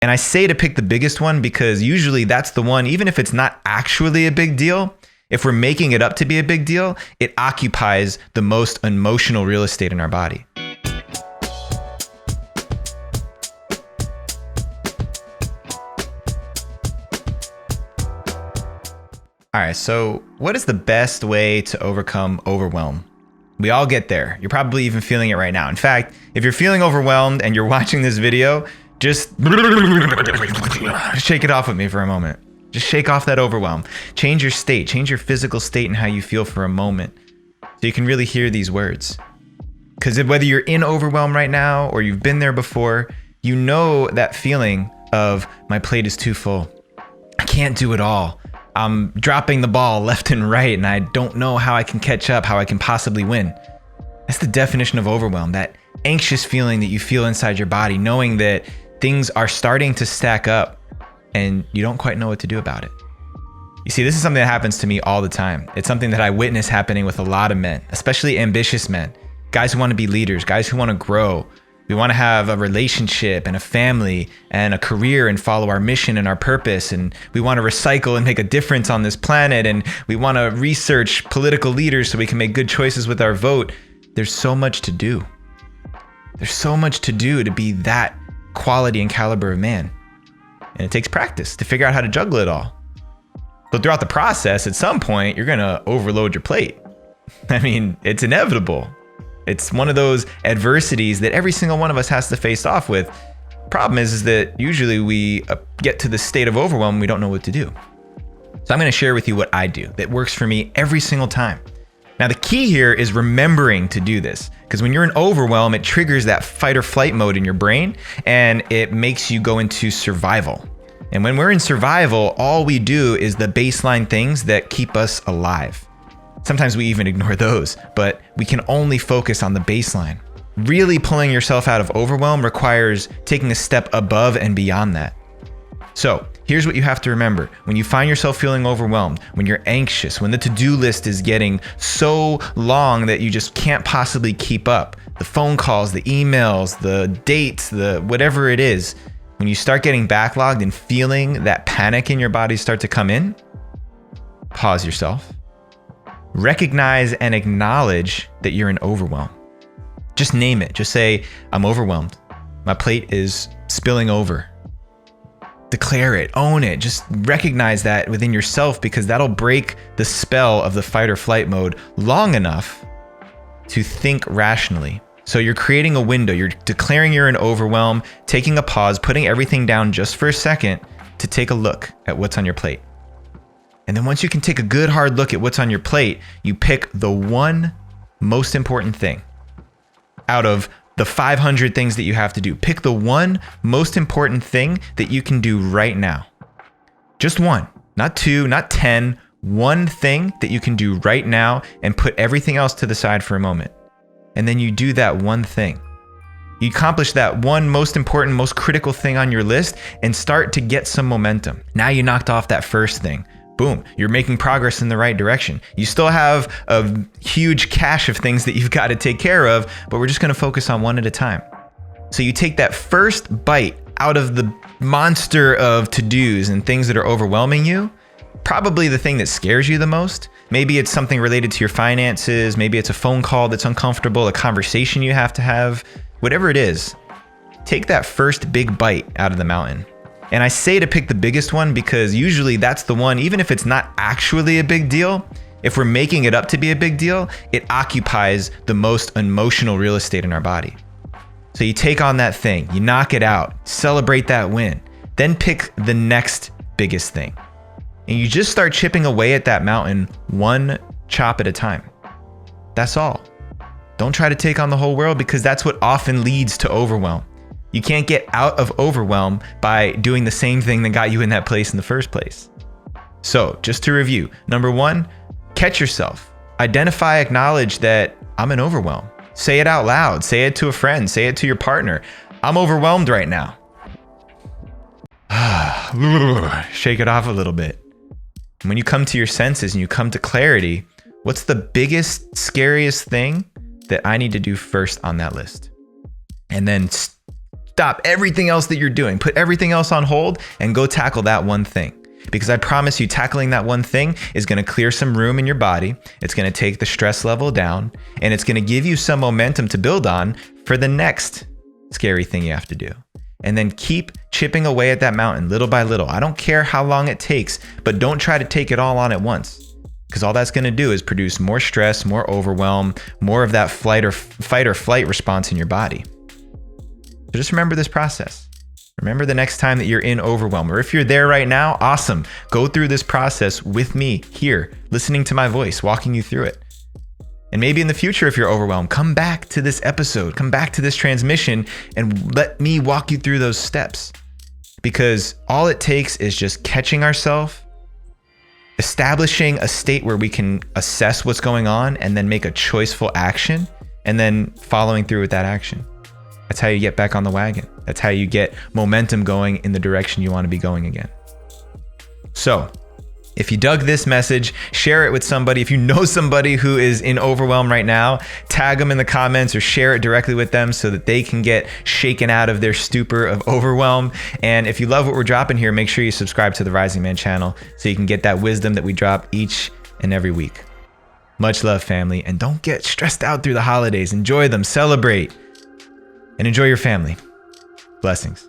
And I say to pick the biggest one because usually that's the one, even if it's not actually a big deal, if we're making it up to be a big deal, it occupies the most emotional real estate in our body. All right, so what is the best way to overcome overwhelm? We all get there. You're probably even feeling it right now. In fact, if you're feeling overwhelmed and you're watching this video, just shake it off with me for a moment. Just shake off that overwhelm. Change your state, change your physical state and how you feel for a moment so you can really hear these words. Because whether you're in overwhelm right now or you've been there before, you know that feeling of my plate is too full. I can't do it all. I'm dropping the ball left and right and I don't know how I can catch up, how I can possibly win. That's the definition of overwhelm, that anxious feeling that you feel inside your body, knowing that things are starting to stack up and you don't quite know what to do about it. You see, this is something that happens to me all the time. It's something that I witness happening with a lot of men, especially ambitious men, guys who want to be leaders, guys who want to grow. We want to have a relationship and a family and a career and follow our mission and our purpose. And we want to recycle and make a difference on this planet. And we want to research political leaders so we can make good choices with our vote. There's so much to do. There's so much to do to be that quality and caliber of man. And it takes practice to figure out how to juggle it all. But throughout the process, at some point, you're going to overload your plate. I mean, it's inevitable. It's one of those adversities that every single one of us has to face off with. Problem is that usually we get to the state of overwhelm, we don't know what to do. So I'm going to share with you what I do that works for me every single time. Now, the key here is remembering to do this, because when you're in overwhelm, it triggers that fight or flight mode in your brain and it makes you go into survival. And when we're in survival, all we do is the baseline things that keep us alive. Sometimes we even ignore those, but we can only focus on the baseline. Really pulling yourself out of overwhelm requires taking a step above and beyond that. So here's what you have to remember. When you find yourself feeling overwhelmed, when you're anxious, when the to-do list is getting so long that you just can't possibly keep up, the phone calls, the emails, the dates, the whatever it is, when you start getting backlogged and feeling that panic in your body start to come in, pause yourself. Recognize and acknowledge that you're in overwhelm. Just name it. Just say, I'm overwhelmed. My plate is spilling over. Declare it, own it. Just recognize that within yourself, because that'll break the spell of the fight or flight mode long enough to think rationally. So you're creating a window. You're declaring you're in overwhelm, taking a pause, putting everything down just for a second to take a look at what's on your plate. And then once you can take a good hard look at what's on your plate, you pick the one most important thing out of the 500 things that you have to do. Pick the one most important thing that you can do right now. Just one, not two, not 10, one thing that you can do right now and put everything else to the side for a moment. And then you do that one thing. You accomplish that one most important, most critical thing on your list and start to get some momentum. Now you knocked off that first thing. Boom, you're making progress in the right direction. You still have a huge cache of things that you've got to take care of, but we're just going to focus on one at a time. So you take that first bite out of the monster of to-dos and things that are overwhelming you, probably the thing that scares you the most. Maybe it's something related to your finances. Maybe it's a phone call that's uncomfortable, a conversation you have to have, whatever it is. Take that first big bite out of the mountain. And I say to pick the biggest one because usually that's the one, even if it's not actually a big deal, if we're making it up to be a big deal, it occupies the most emotional real estate in our body. So you take on that thing, you knock it out, celebrate that win, then pick the next biggest thing. And you just start chipping away at that mountain one chop at a time. That's all. Don't try to take on the whole world because that's what often leads to overwhelm. You can't get out of overwhelm by doing the same thing that got you in that place in the first place. So just to review, number one, catch yourself. Identify, acknowledge that I'm in overwhelm. Say it out loud. Say it to a friend. Say it to your partner. I'm overwhelmed right now. Shake it off a little bit. When you come to your senses and you come to clarity, what's the biggest, scariest thing that I need to do first on that list? And then stop everything else that you're doing. Put everything else on hold and go tackle that one thing. Because I promise you, tackling that one thing is going to clear some room in your body. It's going to take the stress level down, and it's going to give you some momentum to build on for the next scary thing you have to do. And then keep chipping away at that mountain little by little. I don't care how long it takes, but don't try to take it all on at once, because all that's going to do is produce more stress, more overwhelm, more of that fight or flight response in your body. So just remember this process. Remember the next time that you're in overwhelm, or if you're there right now, awesome. Go through this process with me here, listening to my voice, walking you through it. And maybe in the future, if you're overwhelmed, come back to this episode, come back to this transmission, and let me walk you through those steps. Because all it takes is just catching ourselves, establishing a state where we can assess what's going on and then make a choiceful action, and then following through with that action. That's how you get back on the wagon. That's how you get momentum going in the direction you want to be going again. So, if you dug this message, share it with somebody. If you know somebody who is in overwhelm right now, tag them in the comments or share it directly with them so that they can get shaken out of their stupor of overwhelm. And if you love what we're dropping here, make sure you subscribe to the Rising Man channel so you can get that wisdom that we drop each and every week. Much love, family, and don't get stressed out through the holidays. Enjoy them, celebrate, and enjoy your family. Blessings.